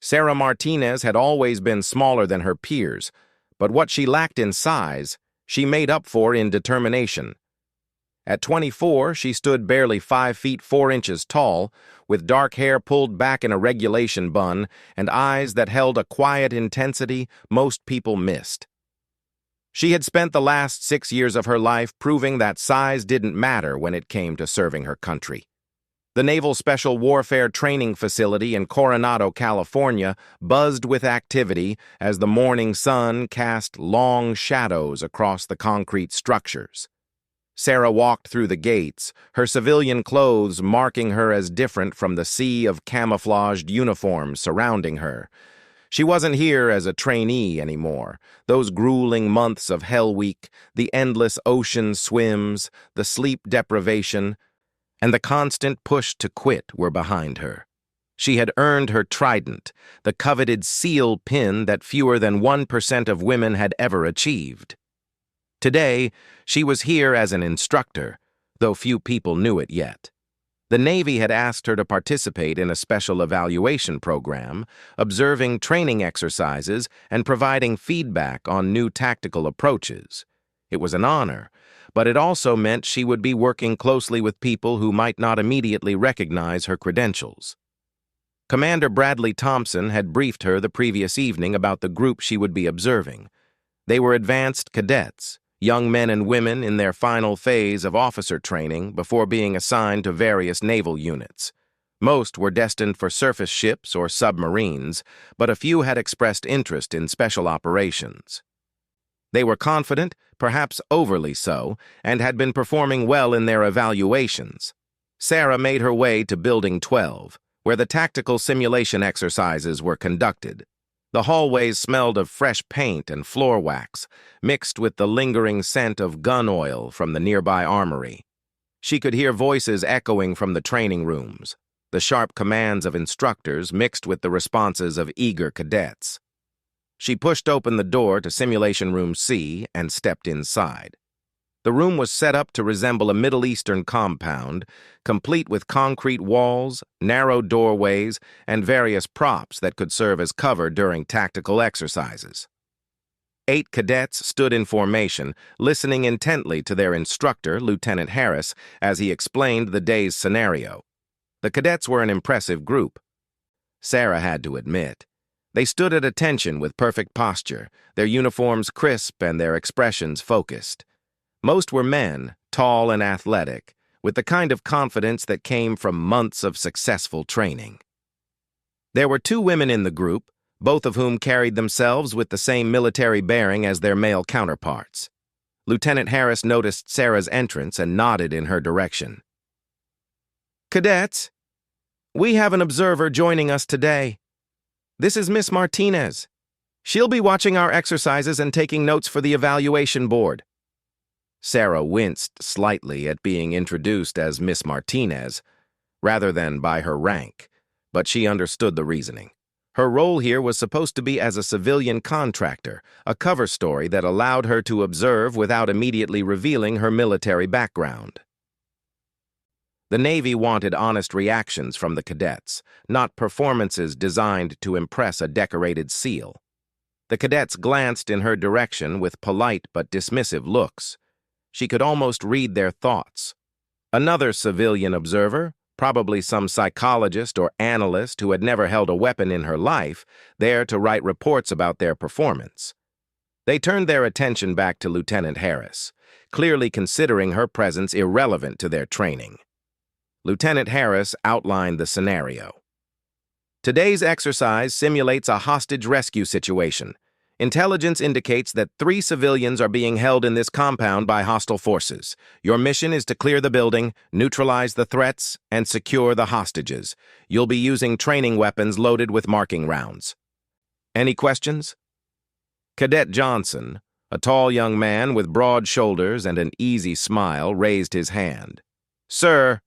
Sarah Martinez had always been smaller than her peers, but what she lacked in size, she made up for in determination. At 24, she stood barely 5 feet 4 inches tall, with dark hair pulled back in a regulation bun and eyes that held a quiet intensity most people missed. She had spent the last 6 years of her life proving that size didn't matter when it came to serving her country. The Naval Special Warfare Training Facility in Coronado, California, buzzed with activity as the morning sun cast long shadows across the concrete structures. Sarah walked through the gates, her civilian clothes marking her as different from the sea of camouflaged uniforms surrounding her. She wasn't here as a trainee anymore. Those grueling months of Hell Week, the endless ocean swims, the sleep deprivation, and the constant push to quit were behind her. She had earned her trident, the coveted seal pin that fewer than 1% of women had ever achieved. Today, she was here as an instructor, though few people knew it yet. The Navy had asked her to participate in a special evaluation program, observing training exercises and providing feedback on new tactical approaches. It was an honor, but it also meant she would be working closely with people who might not immediately recognize her credentials. Commander Bradley Thompson had briefed her the previous evening about the group she would be observing. They were advanced cadets, young men and women in their final phase of officer training before being assigned to various naval units. Most were destined for surface ships or submarines, but a few had expressed interest in special operations. They were confident, perhaps overly so, and had been performing well in their evaluations. Sarah made her way to Building 12, where the tactical simulation exercises were conducted. The hallways smelled of fresh paint and floor wax, mixed with the lingering scent of gun oil from the nearby armory. She could hear voices echoing from the training rooms, the sharp commands of instructors mixed with the responses of eager cadets. She pushed open the door to Simulation Room C and stepped inside. The room was set up to resemble a Middle Eastern compound, complete with concrete walls, narrow doorways, and various props that could serve as cover during tactical exercises. 8 cadets stood in formation, listening intently to their instructor, Lieutenant Harris, as he explained the day's scenario. The cadets were an impressive group. Sarah had to admit. They stood at attention with perfect posture, their uniforms crisp and their expressions focused. Most were men, tall and athletic, with the kind of confidence that came from months of successful training. There were 2 women in the group, both of whom carried themselves with the same military bearing as their male counterparts. Lieutenant Harris noticed Sarah's entrance and nodded in her direction. "Cadets, we have an observer joining us today. This is Miss Martinez. She'll be watching our exercises and taking notes for the evaluation board." Sarah winced slightly at being introduced as Miss Martinez, rather than by her rank, but she understood the reasoning. Her role here was supposed to be as a civilian contractor, a cover story that allowed her to observe without immediately revealing her military background. The Navy wanted honest reactions from the cadets, not performances designed to impress a decorated SEAL. The cadets glanced in her direction with polite but dismissive looks. She could almost read their thoughts. Another civilian observer, probably some psychologist or analyst who had never held a weapon in her life, there to write reports about their performance. They turned their attention back to Lieutenant Harris, clearly considering her presence irrelevant to their training. Lieutenant Harris outlined the scenario. Today's exercise simulates a hostage rescue situation. Intelligence indicates that 3 civilians are being held in this compound by hostile forces. Your mission is to clear the building, neutralize the threats, and secure the hostages. You'll be using training weapons loaded with marking rounds. Any questions? Cadet Johnson, a tall young man with broad shoulders and an easy smile, raised his hand. "Sir,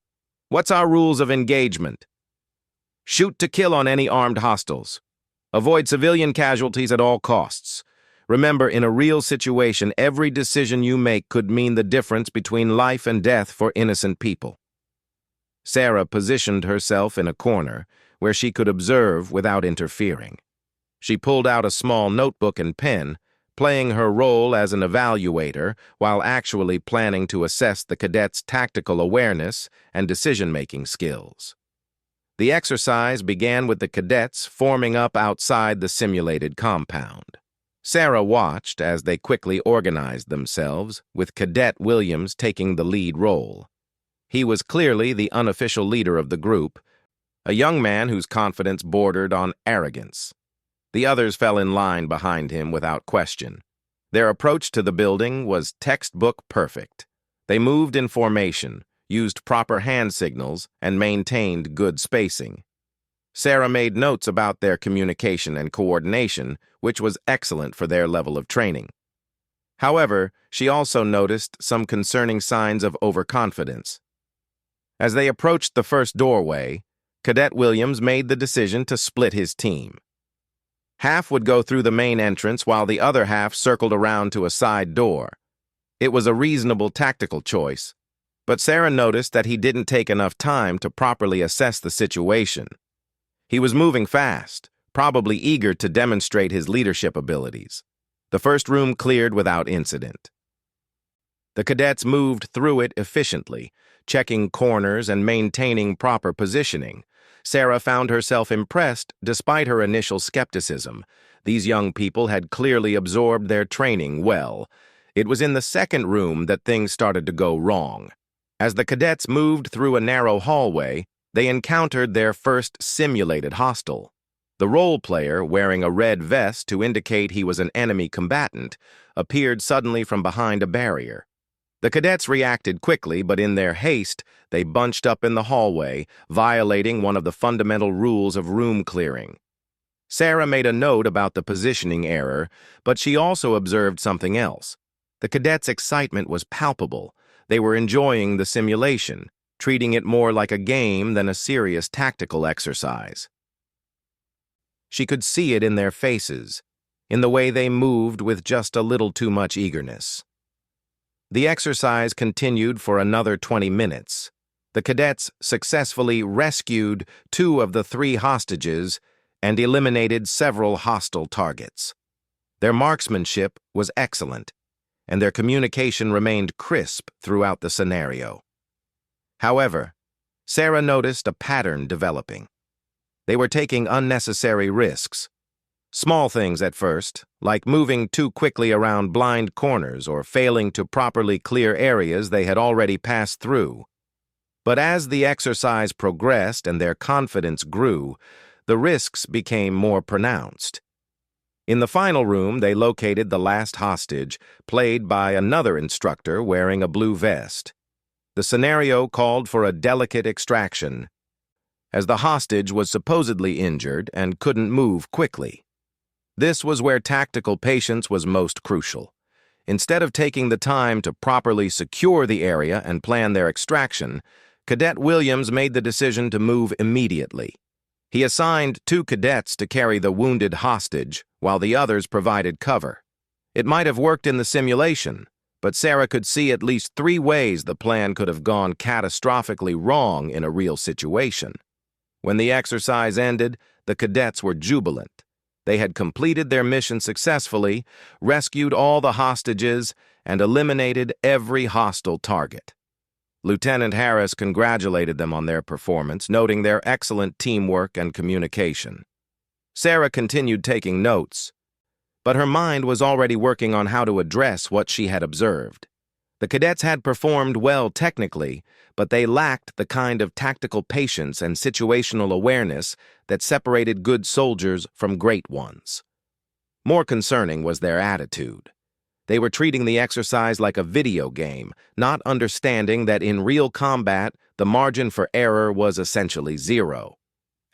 what's our rules of engagement?" "Shoot to kill on any armed hostiles. Avoid civilian casualties at all costs. Remember, in a real situation, every decision you make could mean the difference between life and death for innocent people." Sarah positioned herself in a corner, where she could observe without interfering. She pulled out a small notebook and pen, playing her role as an evaluator while actually planning to assess the cadets' tactical awareness and decision-making skills. The exercise began with the cadets forming up outside the simulated compound. Sarah watched as they quickly organized themselves, with Cadet Williams taking the lead role. He was clearly the unofficial leader of the group, a young man whose confidence bordered on arrogance. The others fell in line behind him without question. Their approach to the building was textbook perfect. They moved in formation, used proper hand signals, and maintained good spacing. Sarah made notes about their communication and coordination, which was excellent for their level of training. However, she also noticed some concerning signs of overconfidence. As they approached the first doorway, Cadet Williams made the decision to split his team. Half would go through the main entrance while the other half circled around to a side door. It was a reasonable tactical choice, but Sarah noticed that he didn't take enough time to properly assess the situation. He was moving fast, probably eager to demonstrate his leadership abilities. The first room cleared without incident. The cadets moved through it efficiently, checking corners and maintaining proper positioning. Sarah found herself impressed despite her initial skepticism. These young people had clearly absorbed their training well. It was in the second room that things started to go wrong. As the cadets moved through a narrow hallway, they encountered their first simulated hostile. The role player, wearing a red vest to indicate he was an enemy combatant, appeared suddenly from behind a barrier. The cadets reacted quickly, but in their haste, they bunched up in the hallway, violating one of the fundamental rules of room clearing. Sarah made a note about the positioning error, but she also observed something else. The cadets' excitement was palpable. They were enjoying the simulation, treating it more like a game than a serious tactical exercise. She could see it in their faces, in the way they moved with just a little too much eagerness. The exercise continued for another 20 minutes. The cadets successfully rescued 2 of the 3 hostages and eliminated several hostile targets. Their marksmanship was excellent, and their communication remained crisp throughout the scenario. However, Sarah noticed a pattern developing. They were taking unnecessary risks. Small things at first, like moving too quickly around blind corners or failing to properly clear areas they had already passed through. But as the exercise progressed and their confidence grew, the risks became more pronounced. In the final room, they located the last hostage, played by another instructor wearing a blue vest. The scenario called for a delicate extraction, as the hostage was supposedly injured and couldn't move quickly. This was where tactical patience was most crucial. Instead of taking the time to properly secure the area and plan their extraction, Cadet Williams made the decision to move immediately. He assigned 2 cadets to carry the wounded hostage, while the others provided cover. It might have worked in the simulation, but Sarah could see at least 3 ways the plan could have gone catastrophically wrong in a real situation. When the exercise ended, the cadets were jubilant. They had completed their mission successfully, rescued all the hostages, and eliminated every hostile target. Lieutenant Harris congratulated them on their performance, noting their excellent teamwork and communication. Sarah continued taking notes, but her mind was already working on how to address what she had observed. The cadets had performed well technically, but they lacked the kind of tactical patience and situational awareness that separated good soldiers from great ones. More concerning was their attitude. They were treating the exercise like a video game, not understanding that in real combat, the margin for error was essentially 0.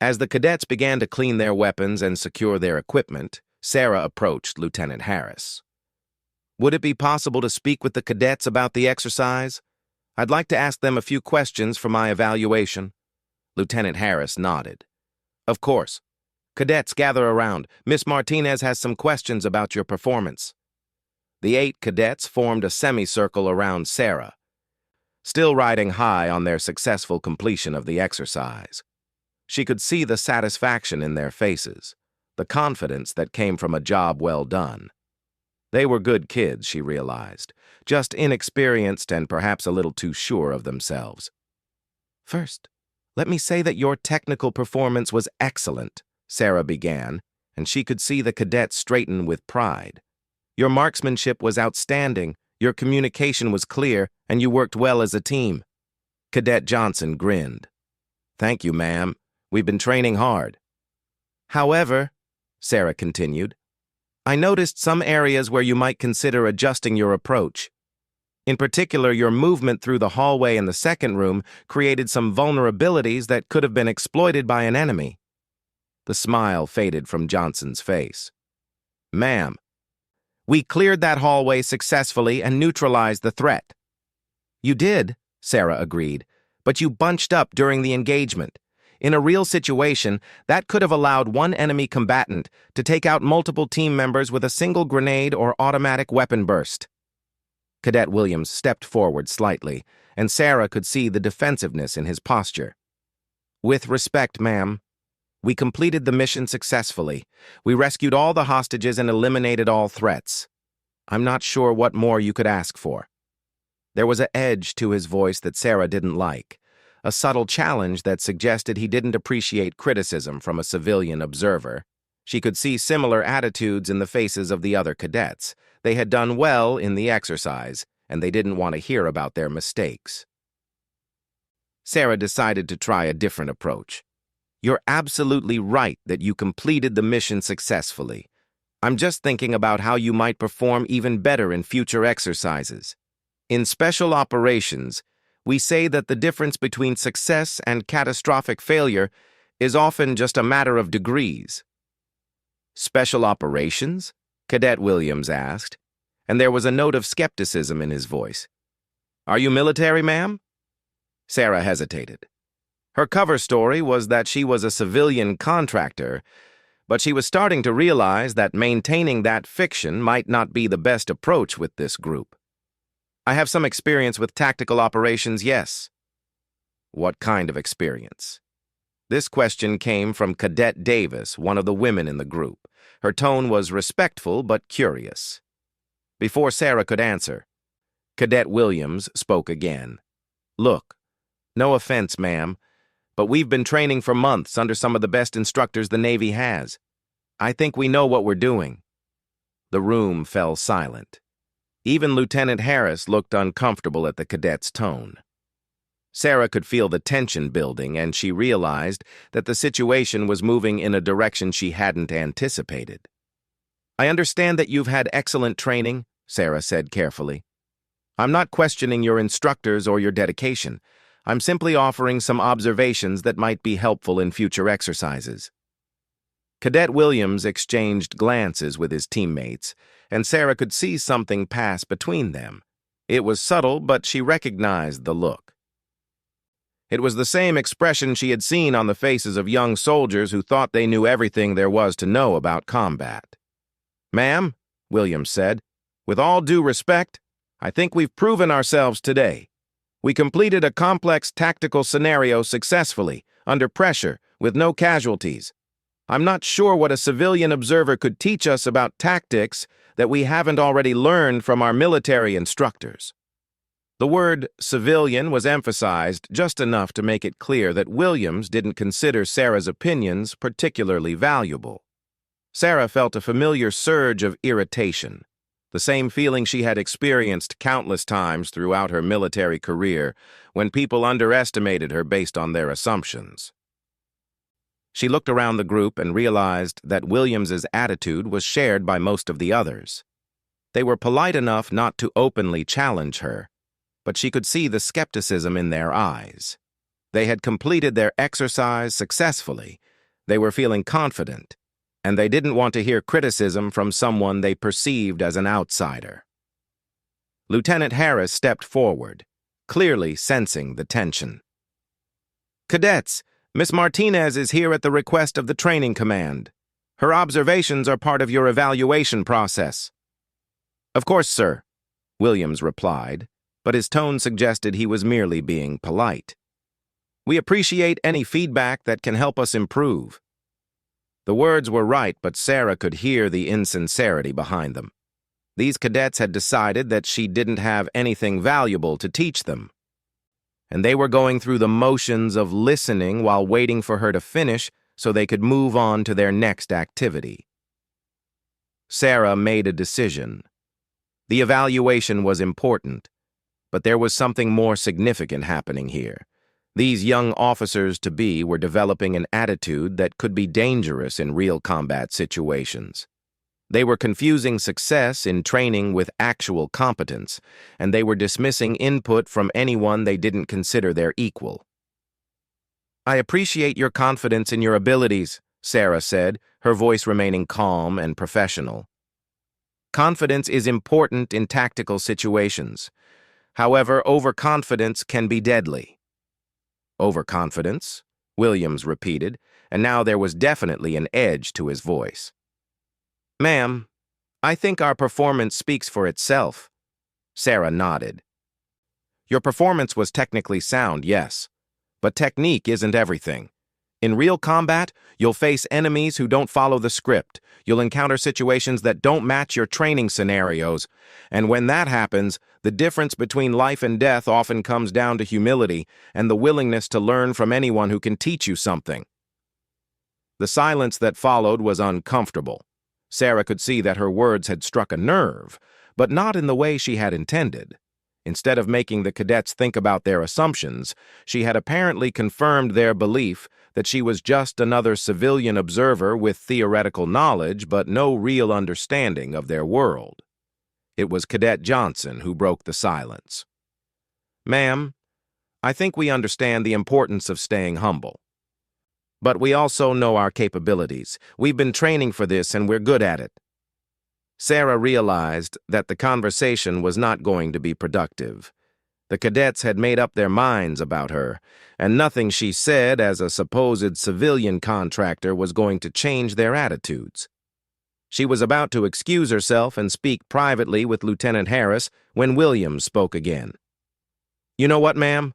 As the cadets began to clean their weapons and secure their equipment, Sarah approached Lieutenant Harris. "Would it be possible to speak with the cadets about the exercise? I'd like to ask them a few questions for my evaluation." Lieutenant Harris nodded. "Of course. Cadets, gather around. Miss Martinez has some questions about your performance." The 8 cadets formed a semicircle around Sarah, still riding high on their successful completion of the exercise. She could see the satisfaction in their faces, the confidence that came from a job well done. They were good kids, she realized, just inexperienced and perhaps a little too sure of themselves. "First, let me say that your technical performance was excellent," Sarah began, and she could see the cadet straighten with pride. "Your marksmanship was outstanding, your communication was clear, and you worked well as a team." Cadet Johnson grinned. "Thank you, ma'am. We've been training hard." "However," Sarah continued, "I noticed some areas where you might consider adjusting your approach. In particular, your movement through the hallway in the second room created some vulnerabilities that could have been exploited by an enemy." The smile faded from Johnson's face. "Ma'am, we cleared that hallway successfully and neutralized the threat." "You did," Sarah agreed, "but you bunched up during the engagement. In a real situation, that could have allowed one enemy combatant to take out multiple team members with a single grenade or automatic weapon burst." Cadet Williams stepped forward slightly, and Sarah could see the defensiveness in his posture. "With respect, ma'am, we completed the mission successfully. We rescued all the hostages and eliminated all threats. I'm not sure what more you could ask for." There was an edge to his voice that Sarah didn't like, a subtle challenge that suggested he didn't appreciate criticism from a civilian observer. She could see similar attitudes in the faces of the other cadets. They had done well in the exercise, and they didn't want to hear about their mistakes. Sarah decided to try a different approach. "You're absolutely right that you completed the mission successfully. I'm just thinking about how you might perform even better in future exercises. In special operations, we say that the difference between success and catastrophic failure is often just a matter of degrees." "Special operations?" Cadet Williams asked, and there was a note of skepticism in his voice. "Are you military, ma'am?" Sarah hesitated. Her cover story was that she was a civilian contractor, but she was starting to realize that maintaining that fiction might not be the best approach with this group. "I have some experience with tactical operations, yes." "What kind of experience?" This question came from Cadet Davis, one of the women in the group. Her tone was respectful but curious. Before Sarah could answer, Cadet Williams spoke again. "Look, no offense, ma'am, but we've been training for months under some of the best instructors the Navy has. I think we know what we're doing." The room fell silent. Even Lieutenant Harris looked uncomfortable at the cadet's tone. Sarah could feel the tension building, and she realized that the situation was moving in a direction she hadn't anticipated. "I understand that you've had excellent training," Sarah said carefully. "I'm not questioning your instructors or your dedication. I'm simply offering some observations that might be helpful in future exercises." Cadet Williams exchanged glances with his teammates, and Sarah could see something pass between them. It was subtle, but she recognized the look. It was the same expression she had seen on the faces of young soldiers who thought they knew everything there was to know about combat. "Ma'am," Williams said, "with all due respect, I think we've proven ourselves today. We completed a complex tactical scenario successfully, under pressure, with no casualties. I'm not sure what a civilian observer could teach us about tactics that we haven't already learned from our military instructors." The word civilian was emphasized just enough to make it clear that Williams didn't consider Sarah's opinions particularly valuable. Sarah felt a familiar surge of irritation, the same feeling she had experienced countless times throughout her military career when people underestimated her based on their assumptions. She looked around the group and realized that Williams's attitude was shared by most of the others. They were polite enough not to openly challenge her, but she could see the skepticism in their eyes. They had completed their exercise successfully. They were feeling confident, and they didn't want to hear criticism from someone they perceived as an outsider. Lieutenant Harris stepped forward, clearly sensing the tension. "Cadets, Miss Martinez is here at the request of the training command. Her observations are part of your evaluation process." "Of course, sir," Williams replied, but his tone suggested he was merely being polite. We appreciate any feedback that can help us improve." The words were right, but Sarah could hear the insincerity behind them. These cadets had decided that she didn't have anything valuable to teach them, and they were going through the motions of listening while waiting for her to finish so they could move on to their next activity. Sarah made a decision. The evaluation was important, but there was something more significant happening here. These young officers-to-be were developing an attitude that could be dangerous in real combat situations. They were confusing success in training with actual competence, and they were dismissing input from anyone they didn't consider their equal. "I appreciate your confidence in your abilities," Sarah said, her voice remaining calm and professional. "Confidence is important in tactical situations. However, overconfidence can be deadly." "Overconfidence?" Williams repeated, and now there was definitely an edge to his voice. "Ma'am, I think our performance speaks for itself." Sarah nodded. "Your performance was technically sound, yes, but technique isn't everything. In real combat, you'll face enemies who don't follow the script. You'll encounter situations that don't match your training scenarios, and when that happens, the difference between life and death often comes down to humility and the willingness to learn from anyone who can teach you something." The silence that followed was uncomfortable. Sarah could see that her words had struck a nerve, but not in the way she had intended. Instead of making the cadets think about their assumptions, she had apparently confirmed their belief that she was just another civilian observer with theoretical knowledge but no real understanding of their world. It was Cadet Johnson who broke the silence. "Ma'am, I think we understand the importance of staying humble. But we also know our capabilities. We've been training for this and we're good at it." Sarah realized that the conversation was not going to be productive. The cadets had made up their minds about her, and nothing she said as a supposed civilian contractor was going to change their attitudes. She was about to excuse herself and speak privately with Lieutenant Harris when Williams spoke again. "You know what, ma'am?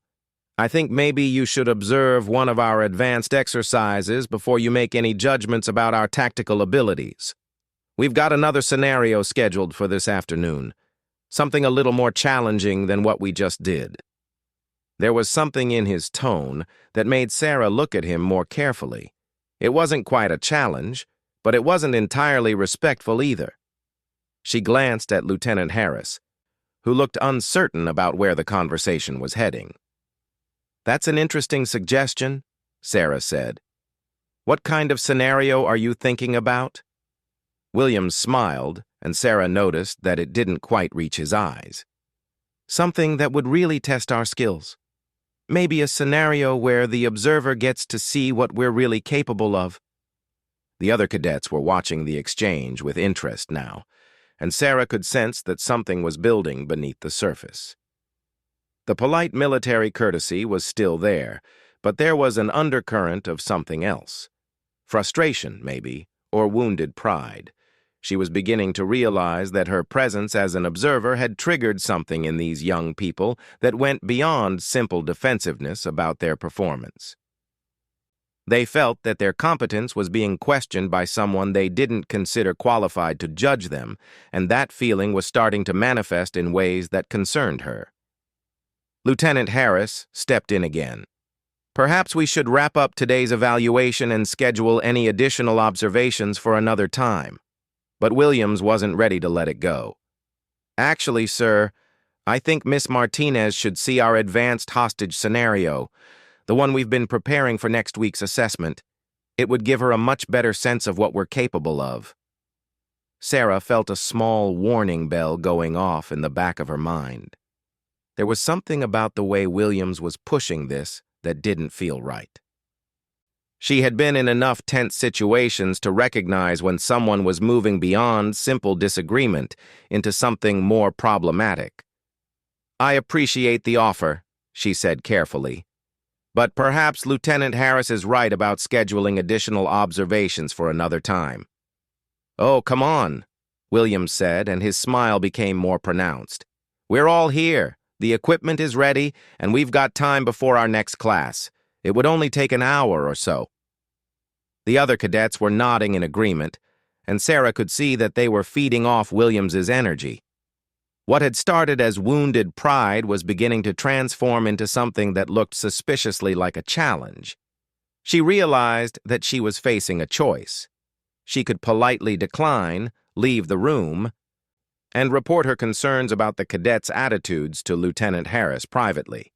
I think maybe you should observe one of our advanced exercises before you make any judgments about our tactical abilities. We've got another scenario scheduled for this afternoon, something a little more challenging than what we just did." There was something in his tone that made Sarah look at him more carefully. It wasn't quite a challenge, but it wasn't entirely respectful either. She glanced at Lieutenant Harris, who looked uncertain about where the conversation was heading. "That's an interesting suggestion," Sarah said. "What kind of scenario are you thinking about?" Williams smiled, and Sarah noticed that it didn't quite reach his eyes. "Something that would really test our skills. Maybe a scenario where the observer gets to see what we're really capable of." The other cadets were watching the exchange with interest now, and Sarah could sense that something was building beneath the surface. The polite military courtesy was still there, but there was an undercurrent of something else. Frustration, maybe, or wounded pride. She was beginning to realize that her presence as an observer had triggered something in these young people that went beyond simple defensiveness about their performance. They felt that their competence was being questioned by someone they didn't consider qualified to judge them, and that feeling was starting to manifest in ways that concerned her. Lieutenant Harris stepped in again. "Perhaps we should wrap up today's evaluation and schedule any additional observations for another time." But Williams wasn't ready to let it go. "Actually, sir, I think Miss Martinez should see our advanced hostage scenario, the one we've been preparing for next week's assessment. It would give her a much better sense of what we're capable of." Sarah felt a small warning bell going off in the back of her mind. There was something about the way Williams was pushing this that didn't feel right. She had been in enough tense situations to recognize when someone was moving beyond simple disagreement into something more problematic. "I appreciate the offer," she said carefully, "but perhaps Lieutenant Harris is right about scheduling additional observations for another time." "Oh, come on," Williams said, and his smile became more pronounced. "We're all here. The equipment is ready, and we've got time before our next class. It would only take an hour or so. The other cadets were nodding in agreement, and Sarah could see that they were feeding off Williams's energy. What had started as wounded pride was beginning to transform into something that looked suspiciously like a challenge. She realized that she was facing a choice. She could politely decline, leave the room, and report her concerns about the cadets' attitudes to Lieutenant Harris privately.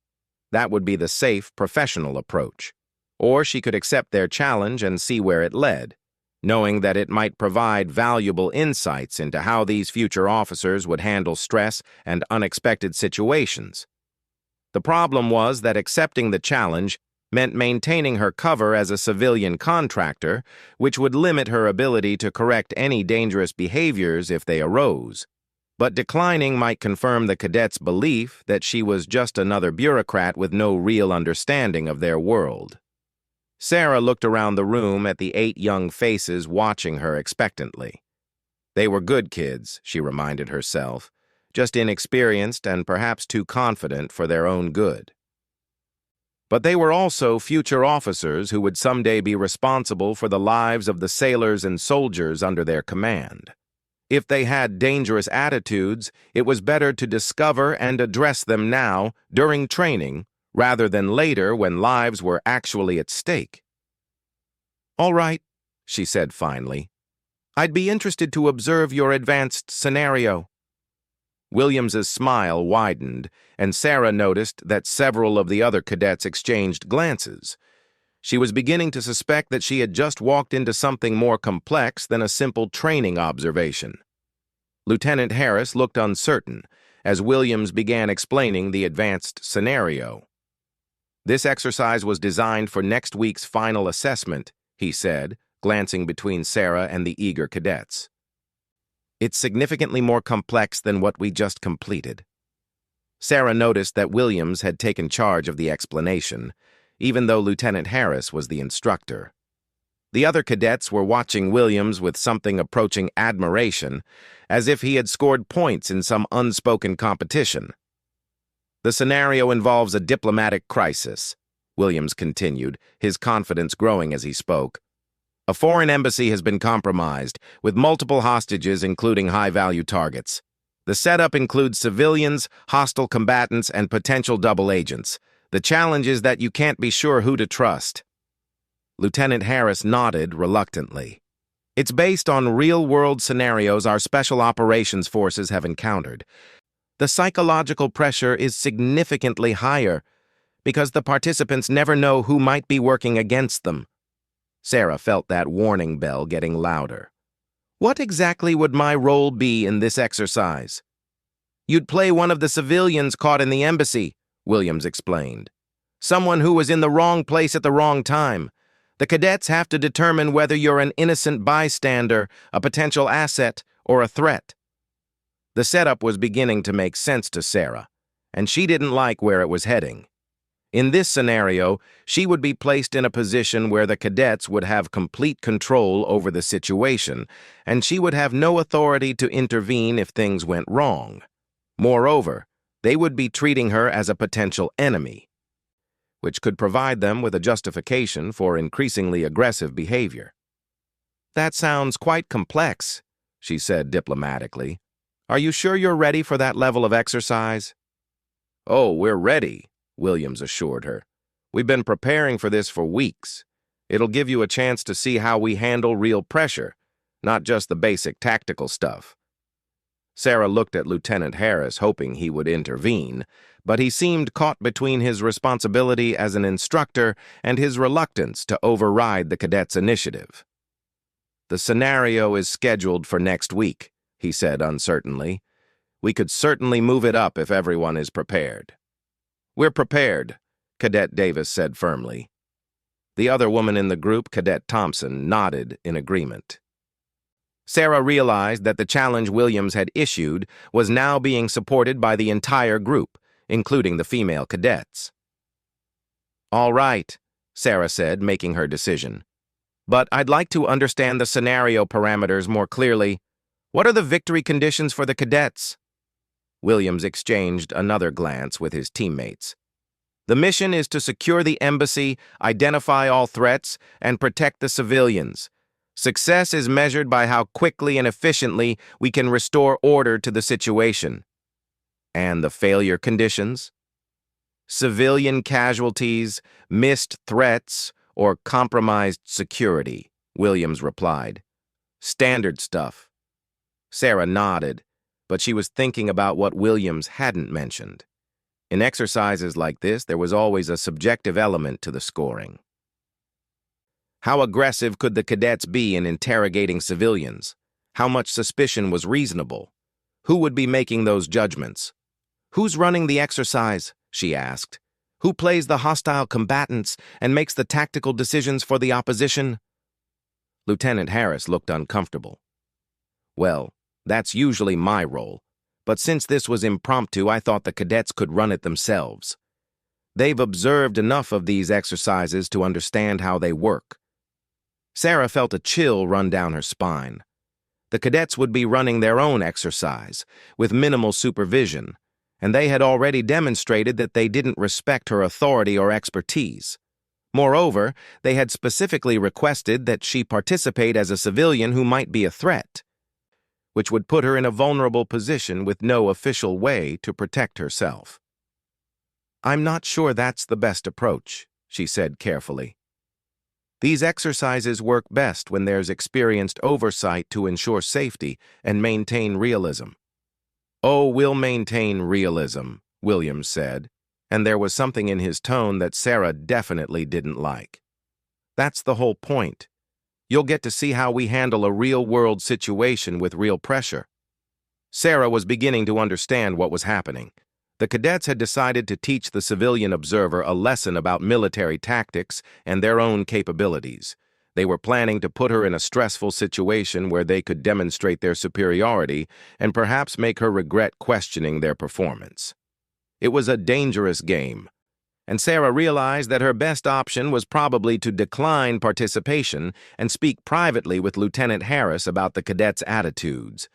That would be the safe, professional approach. Or she could accept their challenge and see where it led, knowing that it might provide valuable insights into how these future officers would handle stress and unexpected situations. The problem was that accepting the challenge meant maintaining her cover as a civilian contractor, which would limit her ability to correct any dangerous behaviors if they arose. But declining might confirm the cadets' belief that she was just another bureaucrat with no real understanding of their world. Sarah looked around the room at the 8 young faces watching her expectantly. They were good kids, she reminded herself, just inexperienced and perhaps too confident for their own good. But they were also future officers who would someday be responsible for the lives of the sailors and soldiers under their command. If they had dangerous attitudes, it was better to discover and address them now, during training, rather than later when lives were actually at stake. "All right," she said finally. "I'd be interested to observe your advanced scenario." Williams's smile widened, and Sarah noticed that several of the other cadets exchanged glances. She was beginning to suspect that she had just walked into something more complex than a simple training observation. Lieutenant Harris looked uncertain as Williams began explaining the advanced scenario. "This exercise was designed for next week's final assessment," he said, glancing between Sarah and the eager cadets. "It's significantly more complex than what we just completed." Sarah noticed that Williams had taken charge of the explanation, even though Lieutenant Harris was the instructor. The other cadets were watching Williams with something approaching admiration, as if he had scored points in some unspoken competition. "The scenario involves a diplomatic crisis," Williams continued, his confidence growing as he spoke. "A foreign embassy has been compromised, with multiple hostages including high-value targets. The setup includes civilians, hostile combatants, and potential double agents. The challenge is that you can't be sure who to trust." Lieutenant Harris nodded reluctantly. "It's based on real-world scenarios our special operations forces have encountered. The psychological pressure is significantly higher because the participants never know who might be working against them." Sarah felt that warning bell getting louder. "What exactly would my role be in this exercise?" "You'd play one of the civilians caught in the embassy," Williams explained. "Someone who was in the wrong place at the wrong time. The cadets have to determine whether you're an innocent bystander, a potential asset, or a threat." The setup was beginning to make sense to Sarah, and she didn't like where it was heading. In this scenario, she would be placed in a position where the cadets would have complete control over the situation, and she would have no authority to intervene if things went wrong. Moreover, they would be treating her as a potential enemy, which could provide them with a justification for increasingly aggressive behavior. "That sounds quite complex," she said diplomatically. "Are you sure you're ready for that level of exercise?" "Oh, we're ready," Williams assured her. "We've been preparing for this for weeks. It'll give you a chance to see how we handle real pressure, not just the basic tactical stuff." Sarah looked at Lieutenant Harris, hoping he would intervene, but he seemed caught between his responsibility as an instructor and his reluctance to override the cadets' initiative. "The scenario is scheduled for next week," he said uncertainly. "We could certainly move it up if everyone is prepared." "We're prepared," Cadet Davis said firmly. The other woman in the group, Cadet Thompson, nodded in agreement. Sarah realized that the challenge Williams had issued was now being supported by the entire group, including the female cadets. "All right," Sarah said, making her decision. "But I'd like to understand the scenario parameters more clearly. What are the victory conditions for the cadets?" Williams exchanged another glance with his teammates. The mission is to secure the embassy, identify all threats, and protect the civilians. Success is measured by how quickly and efficiently we can restore order to the situation. And the failure conditions? Civilian casualties, missed threats, or compromised security, Williams replied. Standard stuff. Sarah nodded, but she was thinking about what Williams hadn't mentioned. In exercises like this, there was always a subjective element to the scoring. How aggressive could the cadets be in interrogating civilians? How much suspicion was reasonable? Who would be making those judgments? Who's running the exercise? She asked. Who plays the hostile combatants and makes the tactical decisions for the opposition? Lieutenant Harris looked uncomfortable. Well, that's usually my role, but since this was impromptu, I thought the cadets could run it themselves. They've observed enough of these exercises to understand how they work. Sarah felt a chill run down her spine. The cadets would be running their own exercise, with minimal supervision, and they had already demonstrated that they didn't respect her authority or expertise. Moreover, they had specifically requested that she participate as a civilian who might be a threat, which would put her in a vulnerable position with no official way to protect herself. I'm not sure that's the best approach, she said carefully. These exercises work best when there's experienced oversight to ensure safety and maintain realism. Oh, we'll maintain realism, Williams said, and there was something in his tone that Sarah definitely didn't like. That's the whole point. You'll get to see how we handle a real-world situation with real pressure. Sarah was beginning to understand what was happening. The cadets had decided to teach the civilian observer a lesson about military tactics and their own capabilities. They were planning to put her in a stressful situation where they could demonstrate their superiority and perhaps make her regret questioning their performance. It was a dangerous game, and Sarah realized that her best option was probably to decline participation and speak privately with Lieutenant Harris about the cadets' attitudes.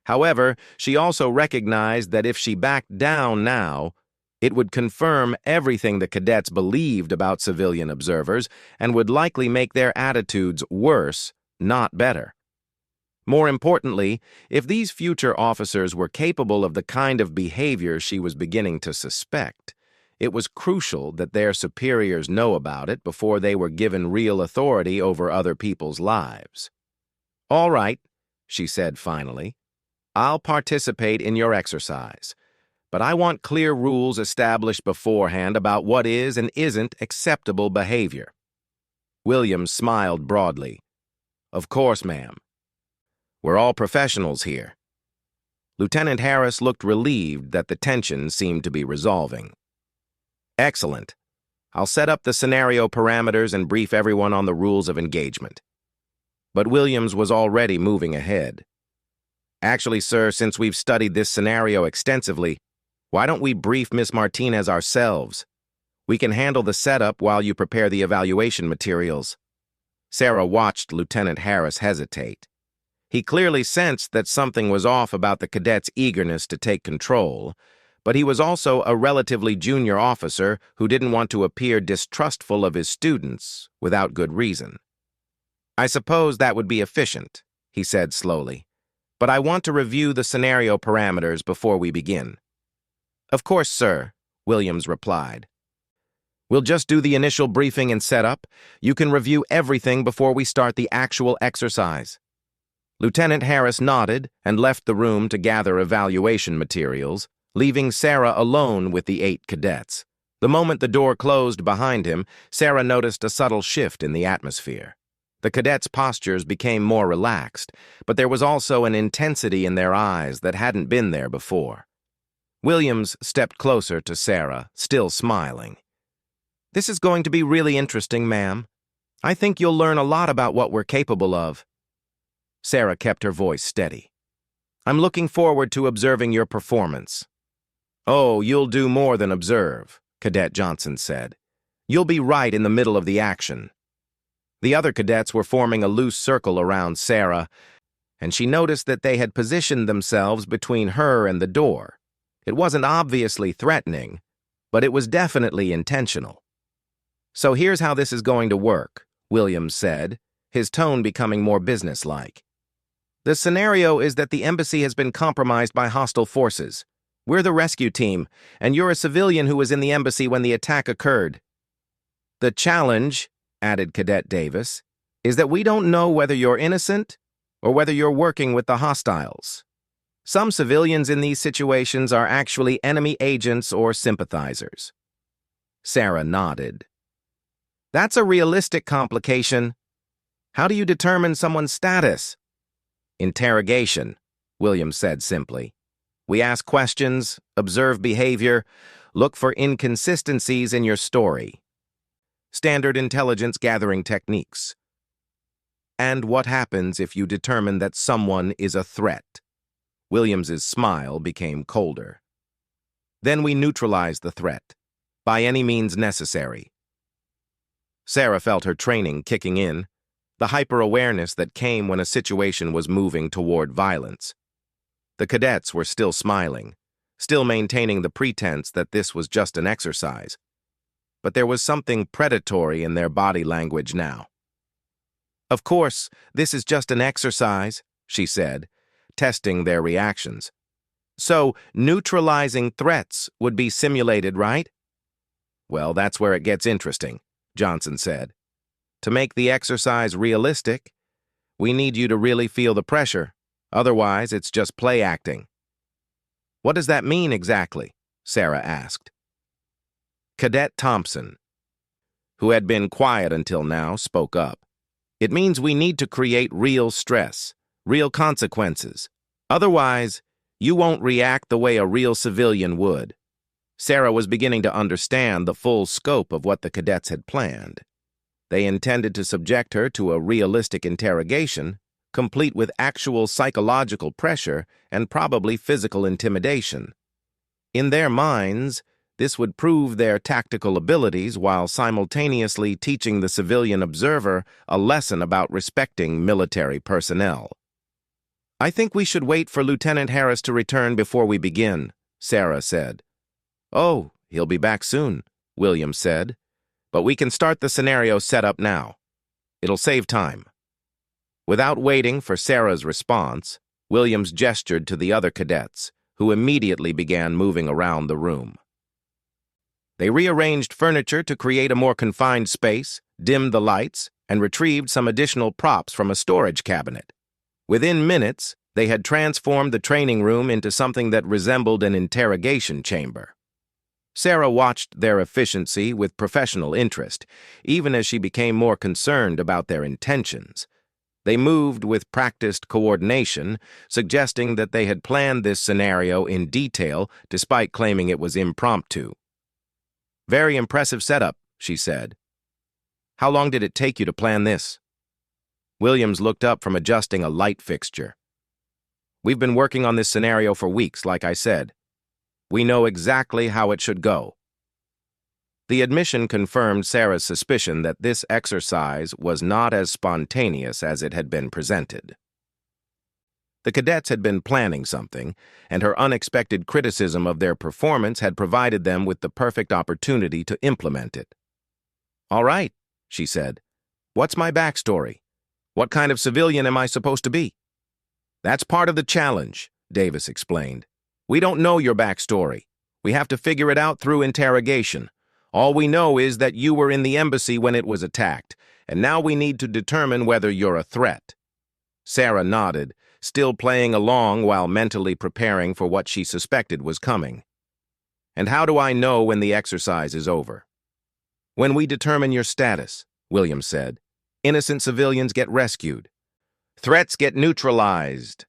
However, she also recognized that if she backed down now, it would confirm everything the cadets believed about civilian observers and would likely make their attitudes worse, not better. More importantly, if these future officers were capable of the kind of behavior she was beginning to suspect, it was crucial that their superiors know about it before they were given real authority over other people's lives. All right, she said finally. I'll participate in your exercise, but I want clear rules established beforehand about what is and isn't acceptable behavior. Williams smiled broadly. Of course, ma'am. We're all professionals here. Lieutenant Harris looked relieved that the tension seemed to be resolving. Excellent. I'll set up the scenario parameters and brief everyone on the rules of engagement. But Williams was already moving ahead. Actually, sir, since we've studied this scenario extensively, why don't we brief Miss Martinez ourselves? We can handle the setup while you prepare the evaluation materials. Sarah watched Lieutenant Harris hesitate. He clearly sensed that something was off about the cadet's eagerness to take control, but he was also a relatively junior officer who didn't want to appear distrustful of his students without good reason. I suppose that would be efficient, he said slowly. But I want to review the scenario parameters before we begin. Of course, sir, Williams replied. We'll just do the initial briefing and setup. You can review everything before we start the actual exercise. Lieutenant Harris nodded and left the room to gather evaluation materials, leaving Sarah alone with the 8 cadets. The moment the door closed behind him, Sarah noticed a subtle shift in the atmosphere. The cadets' postures became more relaxed, but there was also an intensity in their eyes that hadn't been there before. Williams stepped closer to Sarah, still smiling. This is going to be really interesting, ma'am. I think you'll learn a lot about what we're capable of. Sarah kept her voice steady. I'm looking forward to observing your performance. Oh, you'll do more than observe, Cadet Johnson said. You'll be right in the middle of the action. The other cadets were forming a loose circle around Sarah, and she noticed that they had positioned themselves between her and the door. It wasn't obviously threatening, but it was definitely intentional. "So here's how this is going to work," Williams said, his tone becoming more businesslike. "The scenario is that the embassy has been compromised by hostile forces. We're the rescue team, and you're a civilian who was in the embassy when the attack occurred. The challenge," added Cadet Davis, "is that we don't know whether you're innocent or whether you're working with the hostiles. Some civilians in these situations are actually enemy agents or sympathizers." Sarah nodded. "That's a realistic complication. How do you determine someone's status?" "Interrogation," Williams said simply. "We ask questions, observe behavior, look for inconsistencies in your story. Standard intelligence gathering techniques." "And what happens if you determine that someone is a threat?" Williams's smile became colder. "Then we neutralize the threat, by any means necessary." Sarah felt her training kicking in, the hyper-awareness that came when a situation was moving toward violence. The cadets were still smiling, still maintaining the pretense that this was just an exercise. But there was something predatory in their body language now. "Of course, this is just an exercise," she said, testing their reactions. "So, neutralizing threats would be simulated, right?" "Well, that's where it gets interesting," Johnson said. "To make the exercise realistic, we need you to really feel the pressure. Otherwise, it's just play acting." "What does that mean exactly?" Sarah asked. Cadet Thompson, who had been quiet until now, spoke up. "It means we need to create real stress, real consequences. Otherwise, you won't react the way a real civilian would." Sarah was beginning to understand the full scope of what the cadets had planned. They intended to subject her to a realistic interrogation, complete with actual psychological pressure and probably physical intimidation. In their minds, this would prove their tactical abilities while simultaneously teaching the civilian observer a lesson about respecting military personnel. "I think we should wait for Lieutenant Harris to return before we begin," Sarah said. "Oh, he'll be back soon," Williams said. "But we can start the scenario setup now. It'll save time." Without waiting for Sarah's response, Williams gestured to the other cadets, who immediately began moving around the room. They rearranged furniture to create a more confined space, dimmed the lights, and retrieved some additional props from a storage cabinet. Within minutes, they had transformed the training room into something that resembled an interrogation chamber. Sarah watched their efficiency with professional interest, even as she became more concerned about their intentions. They moved with practiced coordination, suggesting that they had planned this scenario in detail despite claiming it was impromptu. "Very impressive setup," she said. "How long did it take you to plan this?" Williams looked up from adjusting a light fixture. "We've been working on this scenario for weeks, like I said. We know exactly how it should go." The admission confirmed Sarah's suspicion that this exercise was not as spontaneous as it had been presented. The cadets had been planning something, and her unexpected criticism of their performance had provided them with the perfect opportunity to implement it. "All right," she said. "What's my backstory? What kind of civilian am I supposed to be?" "That's part of the challenge," Davis explained. "We don't know your backstory. We have to figure it out through interrogation. All we know is that you were in the embassy when it was attacked, and now we need to determine whether you're a threat." Sarah nodded, still playing along while mentally preparing for what she suspected was coming. "And how do I know when the exercise is over?" "When we determine your status," Williams said. "Innocent civilians get rescued. Threats get neutralized."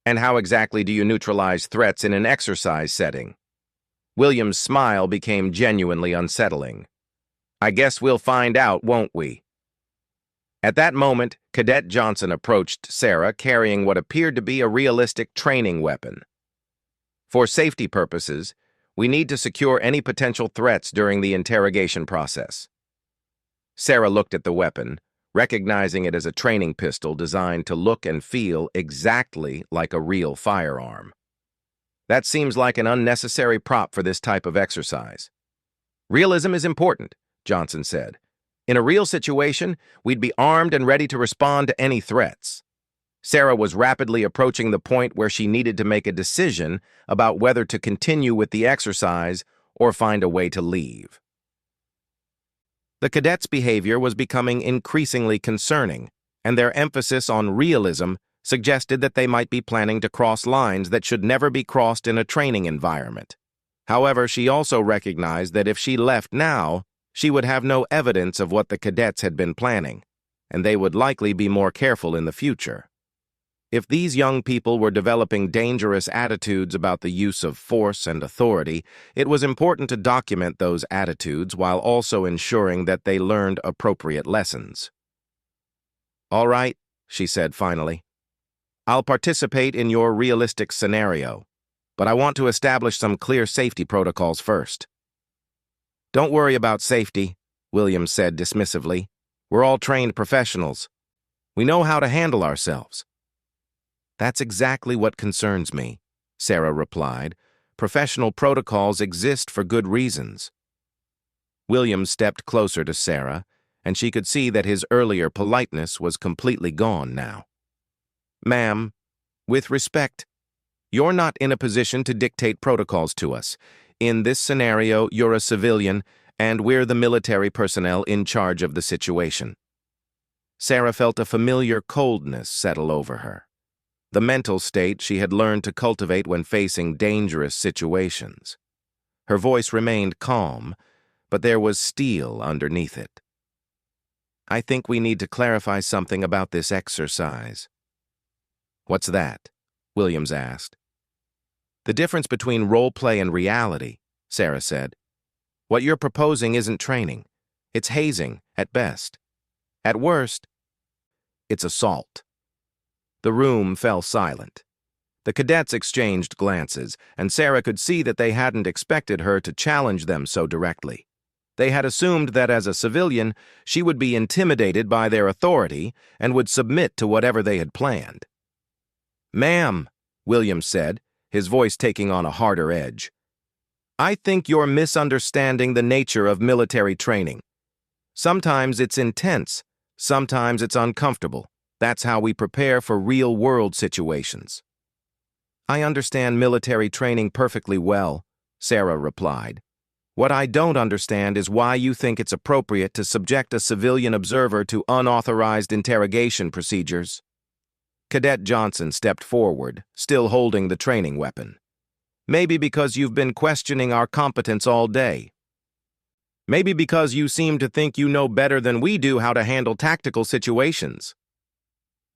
"And how exactly do you neutralize threats in an exercise setting?" Williams' smile became genuinely unsettling. "I guess we'll find out, won't we?" At that moment, Cadet Johnson approached Sarah carrying what appeared to be a realistic training weapon. "For safety purposes, we need to secure any potential threats during the interrogation process." Sarah looked at the weapon, recognizing it as a training pistol designed to look and feel exactly like a real firearm. That seems like an unnecessary prop for this type of exercise. Realism is important, Johnson said. In a real situation, we'd be armed and ready to respond to any threats. Sarah was rapidly approaching the point where she needed to make a decision about whether to continue with the exercise or find a way to leave. The cadets' behavior was becoming increasingly concerning, and their emphasis on realism suggested that they might be planning to cross lines that should never be crossed in a training environment. However, she also recognized that if she left now, she would have no evidence of what the cadets had been planning, and they would likely be more careful in the future. If these young people were developing dangerous attitudes about the use of force and authority, it was important to document those attitudes while also ensuring that they learned appropriate lessons. "All right," she said finally. "I'll participate in your realistic scenario, but I want to establish some clear safety protocols first." "Don't worry about safety," Williams said dismissively. "We're all trained professionals. We know how to handle ourselves." "That's exactly what concerns me," Sarah replied. "Professional protocols exist for good reasons." Williams stepped closer to Sarah, and she could see that his earlier politeness was completely gone now. "Ma'am, with respect, you're not in a position to dictate protocols to us. In this scenario, you're a civilian, and we're the military personnel in charge of the situation." Sarah felt a familiar coldness settle over her, the mental state she had learned to cultivate when facing dangerous situations. Her voice remained calm, but there was steel underneath it. "I think we need to clarify something about this exercise." "What's that?" Williams asked. "The difference between role play and reality," Sarah said. "What you're proposing isn't training. It's hazing, at best. At worst, it's assault." The room fell silent. The cadets exchanged glances, and Sarah could see that they hadn't expected her to challenge them so directly. They had assumed that as a civilian, she would be intimidated by their authority and would submit to whatever they had planned. "Ma'am," Williams said, his voice taking on a harder edge, "I think you're misunderstanding the nature of military training. Sometimes it's intense, sometimes it's uncomfortable. That's how we prepare for real-world situations." "I understand military training perfectly well," Sarah replied. "What I don't understand is why you think it's appropriate to subject a civilian observer to unauthorized interrogation procedures." Cadet Johnson stepped forward, still holding the training weapon. "Maybe because you've been questioning our competence all day. Maybe because you seem to think you know better than we do how to handle tactical situations."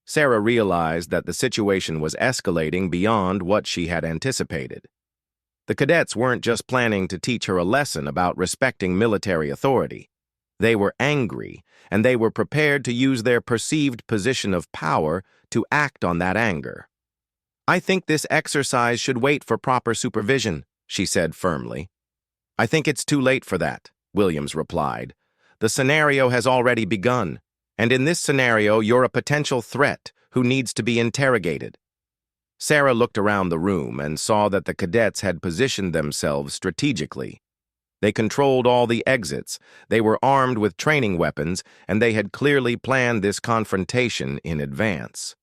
Sarah realized that the situation was escalating beyond what she had anticipated. The cadets weren't just planning to teach her a lesson about respecting military authority. They were angry, and they were prepared to use their perceived position of power to act on that anger. "I think this exercise should wait for proper supervision," she said firmly. "I think it's too late for that," Williams replied. "The scenario has already begun, and in this scenario, you're a potential threat who needs to be interrogated." Sarah looked around the room and saw that the cadets had positioned themselves strategically. They controlled all the exits, they were armed with training weapons, and they had clearly planned this confrontation in advance.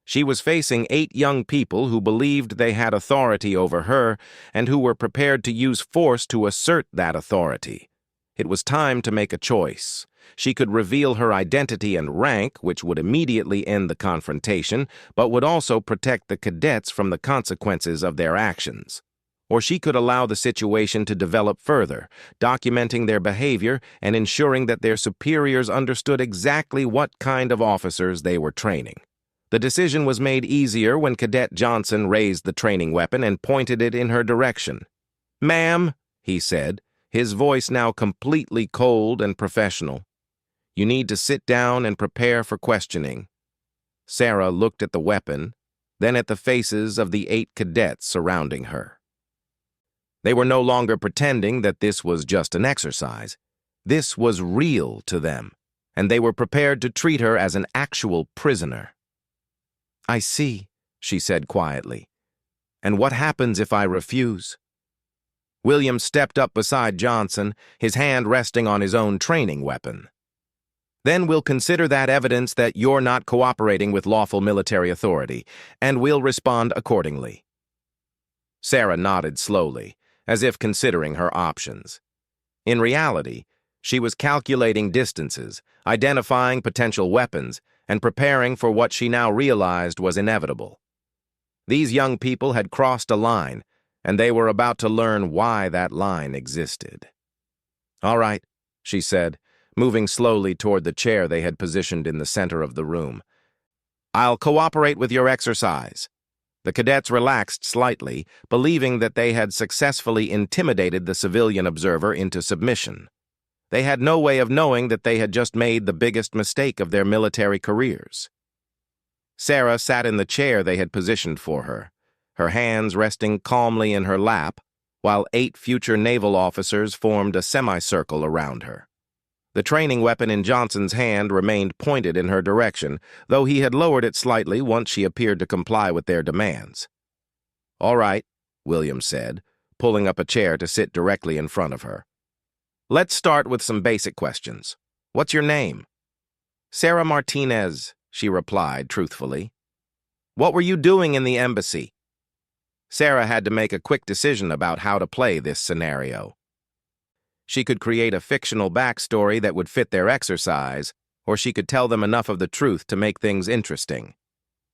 She was facing 8 young people who believed they had authority over her and who were prepared to use force to assert that authority. It was time to make a choice. She could reveal her identity and rank, which would immediately end the confrontation, but would also protect the cadets from the consequences of their actions. Or she could allow the situation to develop further, documenting their behavior and ensuring that their superiors understood exactly what kind of officers they were training. The decision was made easier when Cadet Johnson raised the training weapon and pointed it in her direction. "Ma'am," he said, his voice now completely cold and professional, "you need to sit down and prepare for questioning." Sarah looked at the weapon, then at the faces of the 8 cadets surrounding her. They were no longer pretending that this was just an exercise. This was real to them, and they were prepared to treat her as an actual prisoner. "I see," she said quietly. And what happens if I refuse? Williams stepped up beside Johnson, his hand resting on his own training weapon. Then we'll consider that evidence that you're not cooperating with lawful military authority, and we'll respond accordingly. Sarah nodded slowly, as if considering her options. In reality, she was calculating distances, identifying potential weapons, and preparing for what she now realized was inevitable. These young people had crossed a line, and they were about to learn why that line existed. "All right," she said, moving slowly toward the chair they had positioned in the center of the room. "I'll cooperate with your exercise." The cadets relaxed slightly, believing that they had successfully intimidated the civilian observer into submission. They had no way of knowing that they had just made the biggest mistake of their military careers. Sarah sat in the chair they had positioned for her, her hands resting calmly in her lap, while 8 future naval officers formed a semicircle around her. The training weapon in Johnson's hand remained pointed in her direction, though he had lowered it slightly once she appeared to comply with their demands. "All right," Williams said, pulling up a chair to sit directly in front of her. "Let's start with some basic questions. What's your name?" "Sarah Martinez," she replied truthfully. "What were you doing in the embassy?" Sarah had to make a quick decision about how to play this scenario. She could create a fictional backstory that would fit their exercise, or she could tell them enough of the truth to make things interesting.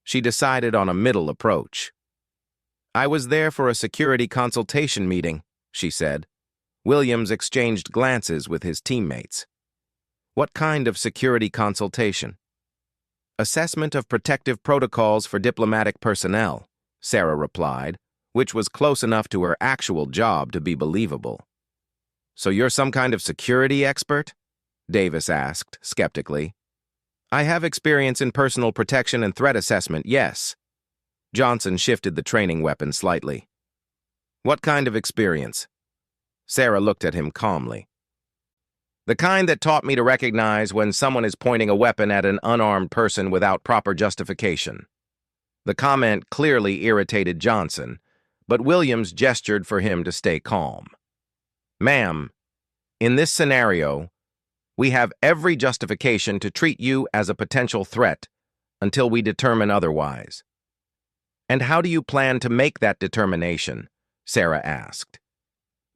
She decided on a middle approach. "I was there for a security consultation meeting," she said. Williams exchanged glances with his teammates. "What kind of security consultation?" "Assessment of protective protocols for diplomatic personnel," Sarah replied, which was close enough to her actual job to be believable. "So you're some kind of security expert?" Davis asked, skeptically. "I have experience in personal protection and threat assessment, yes." Johnson shifted the training weapon slightly. "What kind of experience?" Sarah looked at him calmly. "The kind that taught me to recognize when someone is pointing a weapon at an unarmed person without proper justification." The comment clearly irritated Johnson, but Williams gestured for him to stay calm. "Ma'am, in this scenario, we have every justification to treat you as a potential threat until we determine otherwise." "And how do you plan to make that determination?" Sarah asked.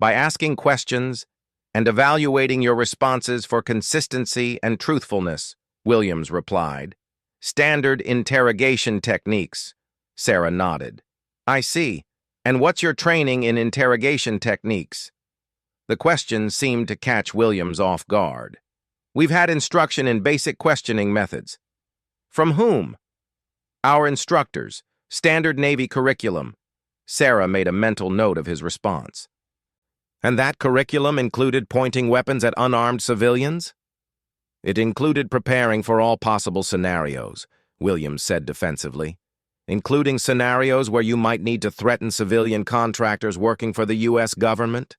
"By asking questions and evaluating your responses for consistency and truthfulness," Williams replied. "Standard interrogation techniques." Sarah nodded. "I see. And what's your training in interrogation techniques?" The question seemed to catch Williams off guard. "We've had instruction in basic questioning methods." "From whom?" "Our instructors. Standard Navy curriculum." Sarah made a mental note of his response. "And that curriculum included pointing weapons at unarmed civilians?" "It included preparing for all possible scenarios," Williams said defensively, "including scenarios where you might need to threaten civilian contractors working for the U.S. government."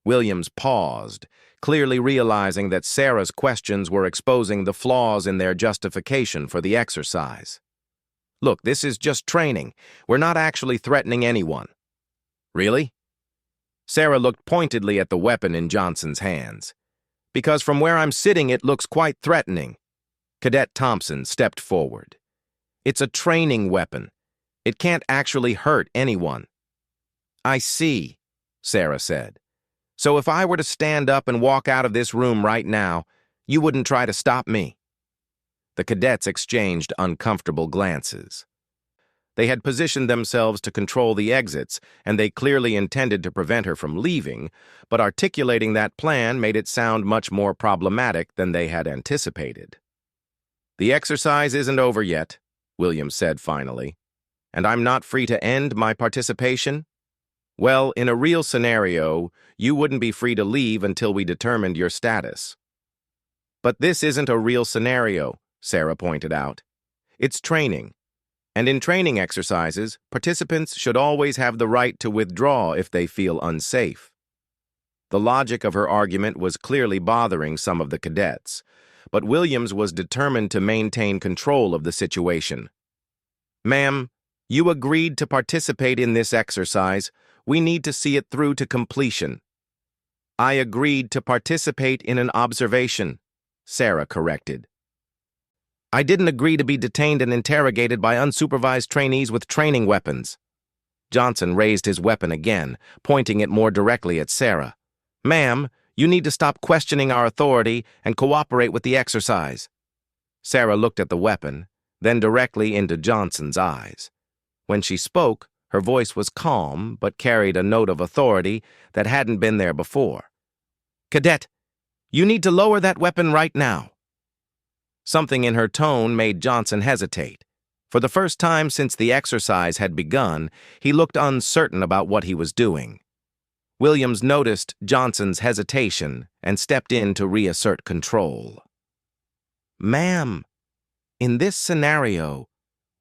Williams paused, clearly realizing that Sarah's questions were exposing the flaws in their justification for the exercise. "Look, this is just training. We're not actually threatening anyone." "Really?" Sarah looked pointedly at the weapon in Johnson's hands. "Because from where I'm sitting, it looks quite threatening." Cadet Thompson stepped forward. "It's a training weapon. It can't actually hurt anyone." "I see," Sarah said. "So if I were to stand up and walk out of this room right now, you wouldn't try to stop me?" The cadets exchanged uncomfortable glances. They had positioned themselves to control the exits, and they clearly intended to prevent her from leaving, but articulating that plan made it sound much more problematic than they had anticipated. "The exercise isn't over yet," Williams said finally. "And I'm not free to end my participation?" "Well, in a real scenario, you wouldn't be free to leave until we determined your status." "But this isn't a real scenario," Sarah pointed out. "It's training. And in training exercises, participants should always have the right to withdraw if they feel unsafe." The logic of her argument was clearly bothering some of the cadets, but Williams was determined to maintain control of the situation. "Ma'am, You agreed to participate in this exercise. We need to see it through to completion. I agreed to participate in an observation, Sarah corrected. I didn't agree to be detained and interrogated by unsupervised trainees with training weapons. Johnson raised his weapon again, pointing it more directly at Sarah. Ma'am, you need to stop questioning our authority and cooperate with the exercise. Sarah looked at the weapon, then directly into Johnson's eyes. When she spoke, her voice was calm but carried a note of authority that hadn't been there before. Cadet, you need to lower that weapon right now. Something in her tone made Johnson hesitate. For the first time since the exercise had begun, he looked uncertain about what he was doing. Williams noticed Johnson's hesitation and stepped in to reassert control. Ma'am, in this scenario,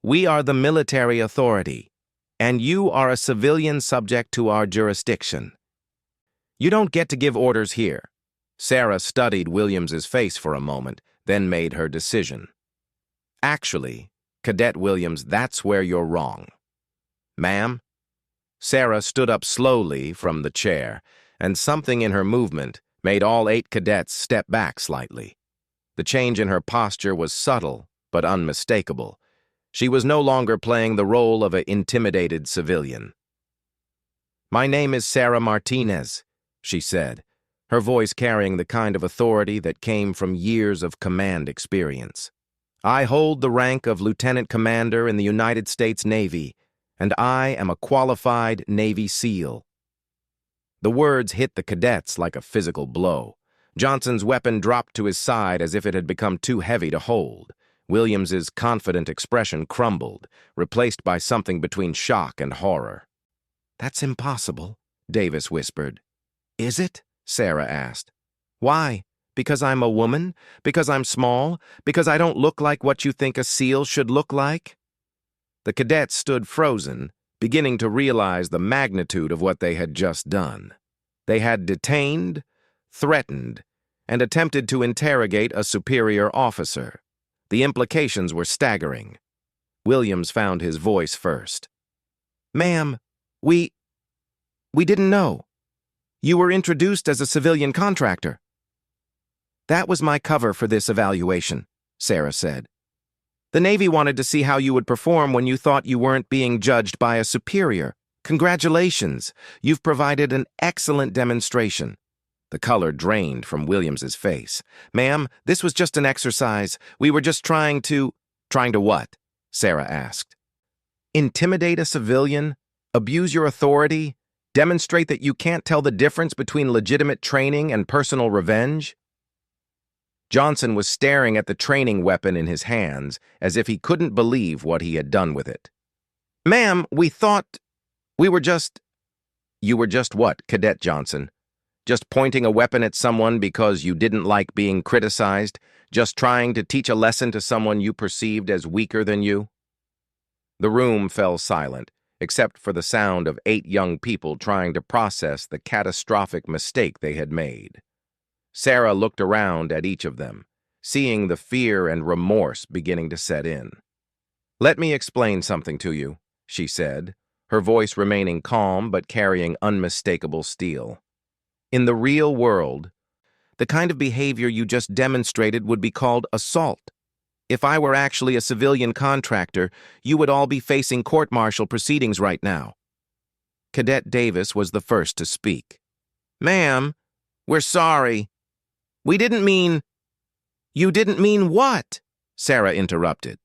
we are the military authority, and you are a civilian subject to our jurisdiction. You don't get to give orders here. Sarah studied Williams's face for a moment, then made her decision. Actually, Cadet Williams, that's where you're wrong. Ma'am? Sarah stood up slowly from the chair, and something in her movement made all 8 cadets step back slightly. The change in her posture was subtle but unmistakable. She was no longer playing the role of an intimidated civilian. My name is Sarah Martinez, she said, her voice carrying the kind of authority that came from years of command experience. I hold the rank of Lieutenant Commander in the United States Navy, and I am a qualified Navy SEAL. The words hit the cadets like a physical blow. Johnson's weapon dropped to his side as if it had become too heavy to hold. Williams's confident expression crumbled, replaced by something between shock and horror. That's impossible, Davis whispered. Is it? Sarah asked. Why? Because I'm a woman? Because I'm small? Because I don't look like what you think a SEAL should look like? The cadets stood frozen, beginning to realize the magnitude of what they had just done. They had detained, threatened, and attempted to interrogate a superior officer. The implications were staggering. Williams found his voice first. Ma'am, we didn't know. You were introduced as a civilian contractor. That was my cover for this evaluation, Sarah said. The Navy wanted to see how you would perform when you thought you weren't being judged by a superior. Congratulations, you've provided an excellent demonstration. The color drained from Williams's face. Ma'am, this was just an exercise. We were just trying to what? Sarah asked. Intimidate a civilian? Abuse your authority? Demonstrate that you can't tell the difference between legitimate training and personal revenge? Johnson was staring at the training weapon in his hands as if he couldn't believe what he had done with it. Ma'am, we were just... You were just what, Cadet Johnson? Just pointing a weapon at someone because you didn't like being criticized? Just trying to teach a lesson to someone you perceived as weaker than you? The room fell silent, except for the sound of 8 young people trying to process the catastrophic mistake they had made. Sarah looked around at each of them, seeing the fear and remorse beginning to set in. Let me explain something to you, she said, her voice remaining calm but carrying unmistakable steel. In the real world, the kind of behavior you just demonstrated would be called assault. If I were actually a civilian contractor, you would all be facing court-martial proceedings right now. Cadet Davis was the first to speak. Ma'am, we're sorry. We didn't mean... You didn't mean what? Sarah interrupted.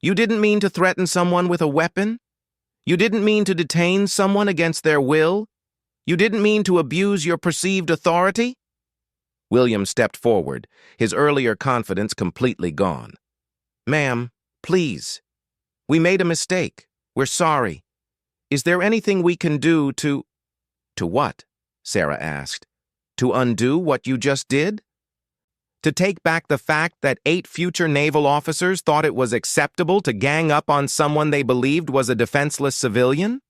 You didn't mean to threaten someone with a weapon? You didn't mean to detain someone against their will? You didn't mean to abuse your perceived authority? William stepped forward, his earlier confidence completely gone. Ma'am, please. We made a mistake. We're sorry. Is there anything we can do to... To what? Sarah asked. To undo what you just did? To take back the fact that 8 future naval officers thought it was acceptable to gang up on someone they believed was a defenseless civilian?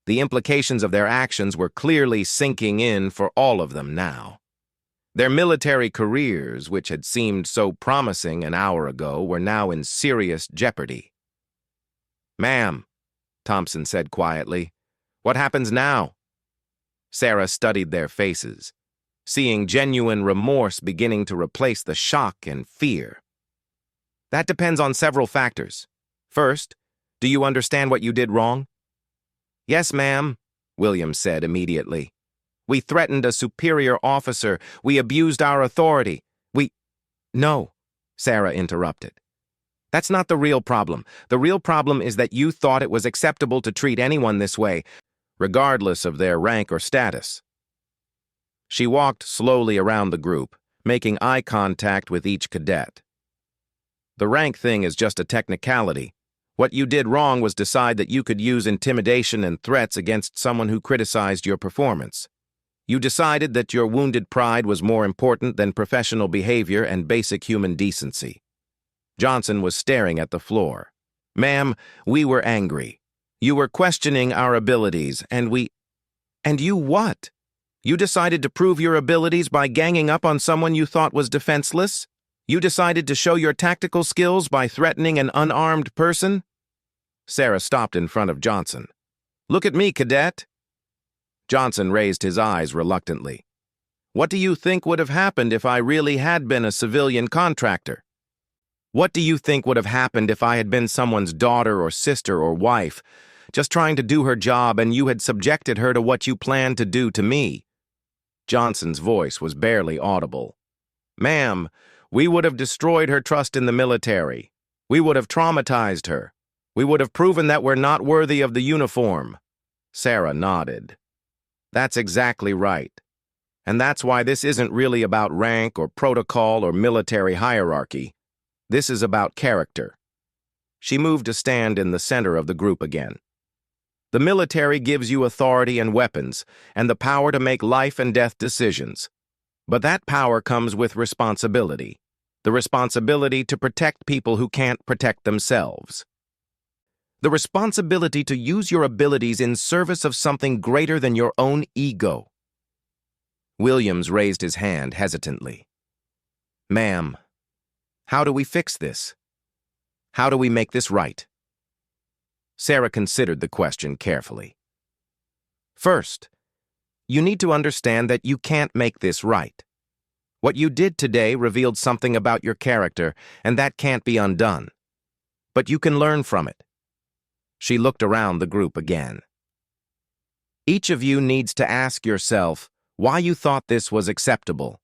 The implications of their actions were clearly sinking in for all of them now. Their military careers, which had seemed so promising an hour ago, were now in serious jeopardy. Ma'am, Thompson said quietly, what happens now? Sarah studied their faces, seeing genuine remorse beginning to replace the shock and fear. That depends on several factors. First, do you understand what you did wrong? Yes, ma'am, Williams said immediately. We threatened a superior officer. We abused our authority. No, Sarah interrupted. That's not the real problem. The real problem is that you thought it was acceptable to treat anyone this way, regardless of their rank or status. She walked slowly around the group, making eye contact with each cadet. The rank thing is just a technicality. What you did wrong was decide that you could use intimidation and threats against someone who criticized your performance. You decided that your wounded pride was more important than professional behavior and basic human decency. Johnson was staring at the floor. Ma'am, we were angry. You were questioning our abilities, and you what? You decided to prove your abilities by ganging up on someone you thought was defenseless? You decided to show your tactical skills by threatening an unarmed person? Sarah stopped in front of Johnson. Look at me, cadet. Johnson raised his eyes reluctantly. What do you think would have happened if I really had been a civilian contractor? What do you think would have happened if I had been someone's daughter or sister or wife, just trying to do her job and you had subjected her to what you planned to do to me? Johnson's voice was barely audible. Ma'am, we would have destroyed her trust in the military. We would have traumatized her. We would have proven that we're not worthy of the uniform. Sarah nodded. That's exactly right. And that's why this isn't really about rank or protocol or military hierarchy. This is about character. She moved to stand in the center of the group again. The military gives you authority and weapons, and the power to make life and death decisions. But that power comes with responsibility. The responsibility to protect people who can't protect themselves. The responsibility to use your abilities in service of something greater than your own ego. Williams raised his hand hesitantly. Ma'am, how do we fix this? How do we make this right? Sarah considered the question carefully. First, you need to understand that you can't make this right. What you did today revealed something about your character, and that can't be undone. But you can learn from it. She looked around the group again. Each of you needs to ask yourself why you thought this was acceptable.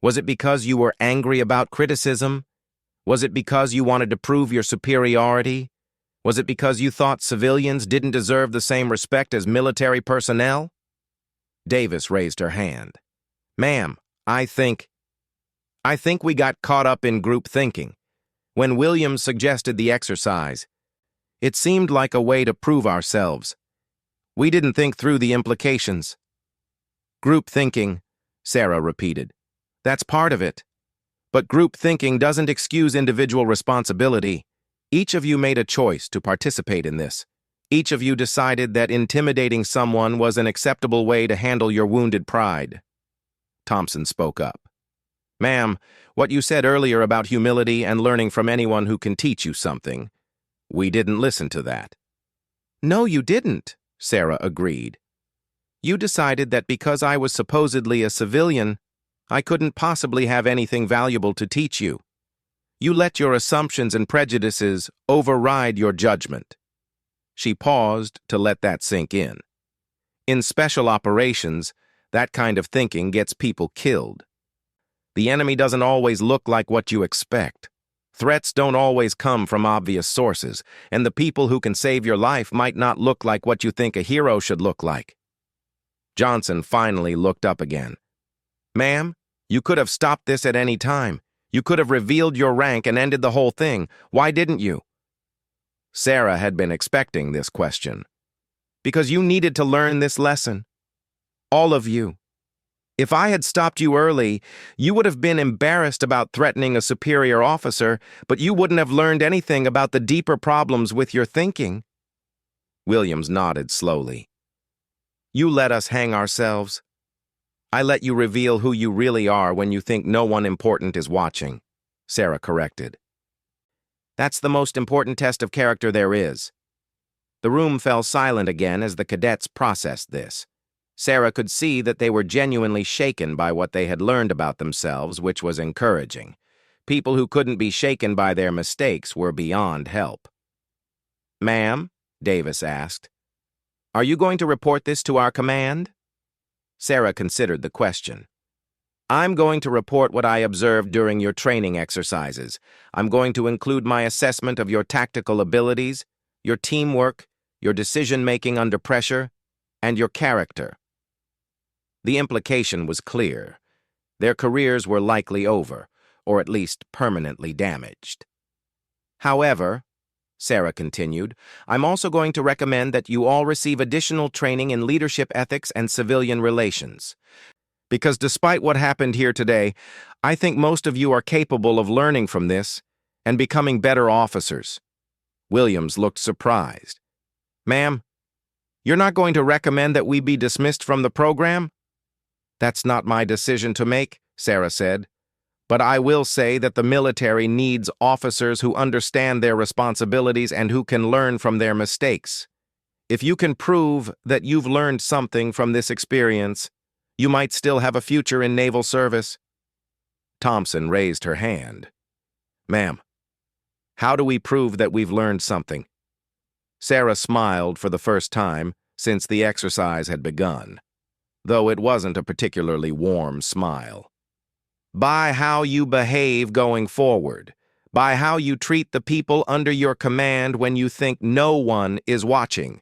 Was it because you were angry about criticism? Was it because you wanted to prove your superiority? Was it because you thought civilians didn't deserve the same respect as military personnel? Davis raised her hand. Ma'am, I think we got caught up in group thinking. When Williams suggested the exercise, it seemed like a way to prove ourselves. We didn't think through the implications. Group thinking, Sarah repeated. That's part of it. But group thinking doesn't excuse individual responsibility. Each of you made a choice to participate in this. Each of you decided that intimidating someone was an acceptable way to handle your wounded pride. Thompson spoke up. Ma'am, what you said earlier about humility and learning from anyone who can teach you something, we didn't listen to that. No, you didn't, Sarah agreed. You decided that because I was supposedly a civilian, I couldn't possibly have anything valuable to teach you. You let your assumptions and prejudices override your judgment. She paused to let that sink in. In special operations, that kind of thinking gets people killed. The enemy doesn't always look like what you expect. Threats don't always come from obvious sources, and the people who can save your life might not look like what you think a hero should look like. Johnson finally looked up again. Ma'am, you could have stopped this at any time. You could have revealed your rank and ended the whole thing. Why didn't you? Sarah had been expecting this question. Because you needed to learn this lesson. All of you. If I had stopped you early, you would have been embarrassed about threatening a superior officer, but you wouldn't have learned anything about the deeper problems with your thinking. Williams nodded slowly. You let us hang ourselves. I let you reveal who you really are when you think no one important is watching, Sarah corrected. That's the most important test of character there is. The room fell silent again as the cadets processed this. Sarah could see that they were genuinely shaken by what they had learned about themselves, which was encouraging. People who couldn't be shaken by their mistakes were beyond help. "Ma'am," Davis asked, "are you going to report this to our command?" Sarah considered the question. "I'm going to report what I observed during your training exercises. I'm going to include my assessment of your tactical abilities, your teamwork, your decision-making under pressure, and your character." The implication was clear. Their careers were likely over, or at least permanently damaged. "However," Sarah continued, "I'm also going to recommend that you all receive additional training in leadership ethics and civilian relations. Because despite what happened here today, I think most of you are capable of learning from this and becoming better officers." Williams looked surprised. "Ma'am, you're not going to recommend that we be dismissed from the program?" "That's not my decision to make," Sarah said. "But I will say that the military needs officers who understand their responsibilities and who can learn from their mistakes. If you can prove that you've learned something from this experience, you might still have a future in naval service." Thompson raised her hand. "Ma'am, how do we prove that we've learned something?" Sarah smiled for the first time since the exercise had begun, though it wasn't a particularly warm smile. "By how you behave going forward, by how you treat the people under your command when you think no one is watching,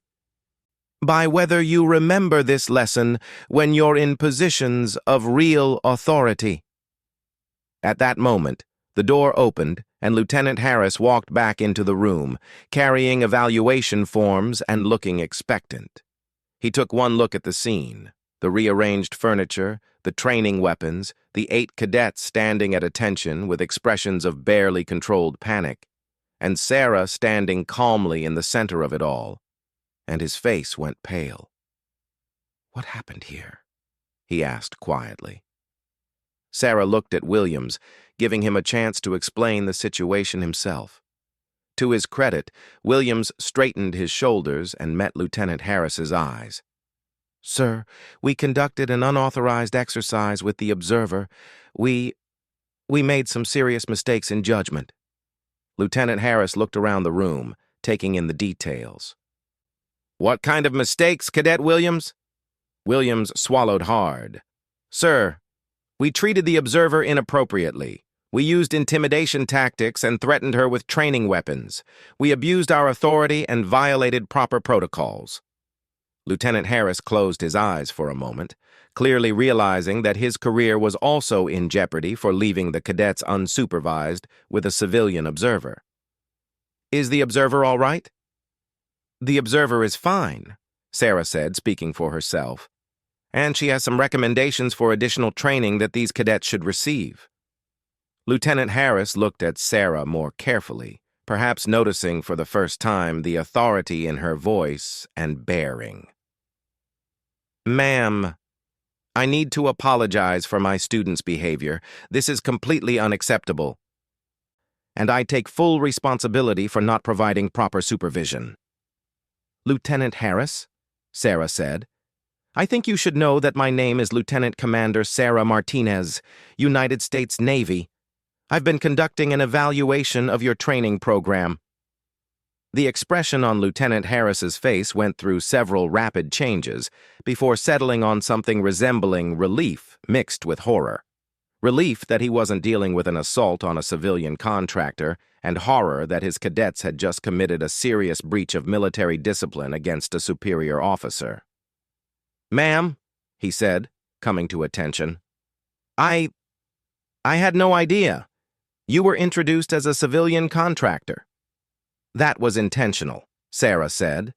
by whether you remember this lesson when you're in positions of real authority." At that moment, the door opened and Lieutenant Harris walked back into the room, carrying evaluation forms and looking expectant. He took one look at the scene, the rearranged furniture, the training weapons, the 8 cadets standing at attention with expressions of barely controlled panic, and Sarah standing calmly in the center of it all, and his face went pale. "What happened here?" he asked quietly. Sarah looked at Williams, giving him a chance to explain the situation himself. To his credit, Williams straightened his shoulders and met Lieutenant Harris's eyes. "Sir, we conducted an unauthorized exercise with the observer. We made some serious mistakes in judgment." Lieutenant Harris looked around the room, taking in the details. "What kind of mistakes, Cadet Williams?" Williams swallowed hard. "Sir, we treated the observer inappropriately. We used intimidation tactics and threatened her with training weapons. We abused our authority and violated proper protocols." Lieutenant Harris closed his eyes for a moment, clearly realizing that his career was also in jeopardy for leaving the cadets unsupervised with a civilian observer. "Is the observer all right?" "The observer is fine," Sarah said, speaking for herself. "And she has some recommendations for additional training that these cadets should receive." Lieutenant Harris looked at Sarah more carefully, perhaps noticing for the first time the authority in her voice and bearing. "Ma'am, I need to apologize for my students' behavior. This is completely unacceptable. And I take full responsibility for not providing proper supervision." "Lieutenant Harris," Sarah said, "I think you should know that my name is Lieutenant Commander Sarah Martinez, United States Navy. I've been conducting an evaluation of your training program." The expression on Lieutenant Harris's face went through several rapid changes before settling on something resembling relief mixed with horror. Relief that he wasn't dealing with an assault on a civilian contractor, and horror that his cadets had just committed a serious breach of military discipline against a superior officer. "Ma'am," he said, coming to attention, I had no idea. You were introduced as a civilian contractor." "That was intentional," Sarah said.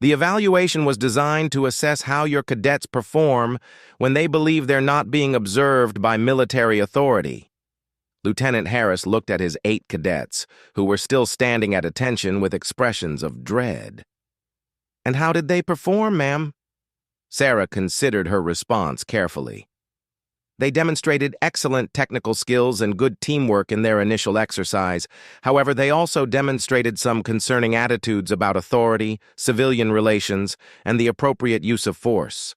"The evaluation was designed to assess how your cadets perform when they believe they're not being observed by military authority." Lieutenant Harris looked at his 8 cadets, who were still standing at attention with expressions of dread. "And how did they perform, ma'am?" Sarah considered her response carefully. They demonstrated excellent technical skills and good teamwork in their initial exercise. However, they also demonstrated some concerning attitudes about authority, civilian relations, and the appropriate use of force.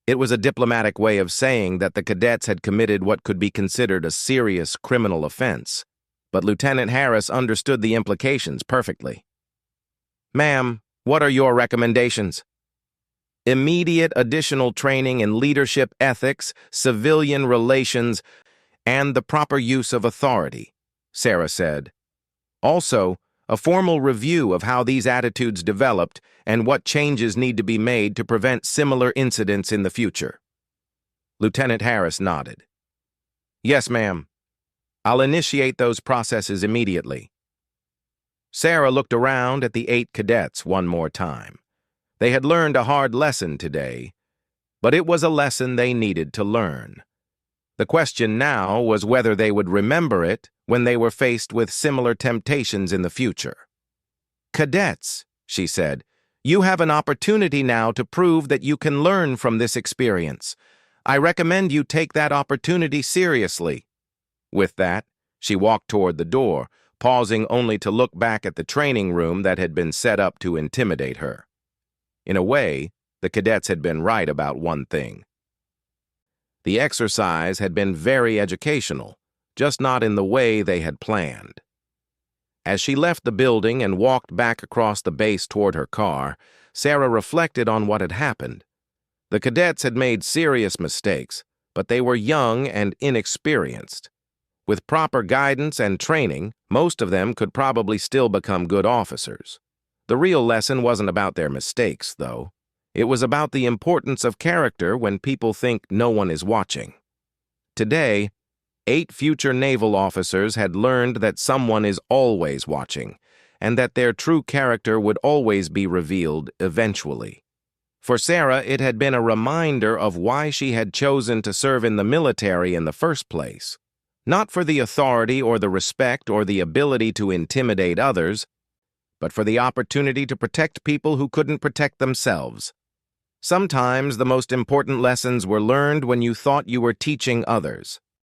It was a diplomatic way of saying that the cadets had committed what could be considered a serious criminal offense. But Lieutenant Harris understood the implications perfectly. "Ma'am, what are your recommendations?" "Immediate additional training in leadership ethics, civilian relations, and the proper use of authority," Sarah said. "Also, a formal review of how these attitudes developed and what changes need to be made to prevent similar incidents in the future." Lieutenant Harris nodded. "Yes, ma'am. I'll initiate those processes immediately." Sarah looked around at the 8 cadets one more time. They had learned a hard lesson today, but it was a lesson they needed to learn. The question now was whether they would remember it when they were faced with similar temptations in the future. "Cadets," she said, "you have an opportunity now to prove that you can learn from this experience. I recommend you take that opportunity seriously." With that, she walked toward the door, pausing only to look back at the training room that had been set up to intimidate her. In a way, the cadets had been right about one thing. The exercise had been very educational, just not in the way they had planned. As she left the building and walked back across the base toward her car, Sarah reflected on what had happened. The cadets had made serious mistakes, but they were young and inexperienced. With proper guidance and training, most of them could probably still become good officers. The real lesson wasn't about their mistakes, though. It was about the importance of character when people think no one is watching. Today, 8 future naval officers had learned that someone is always watching, and that their true character would always be revealed eventually. For Sarah, it had been a reminder of why she had chosen to serve in the military in the first place. Not for the authority or the respect or the ability to intimidate others, but for the opportunity to protect people who couldn't protect themselves. Sometimes the most important lessons were learned when you thought you were teaching others.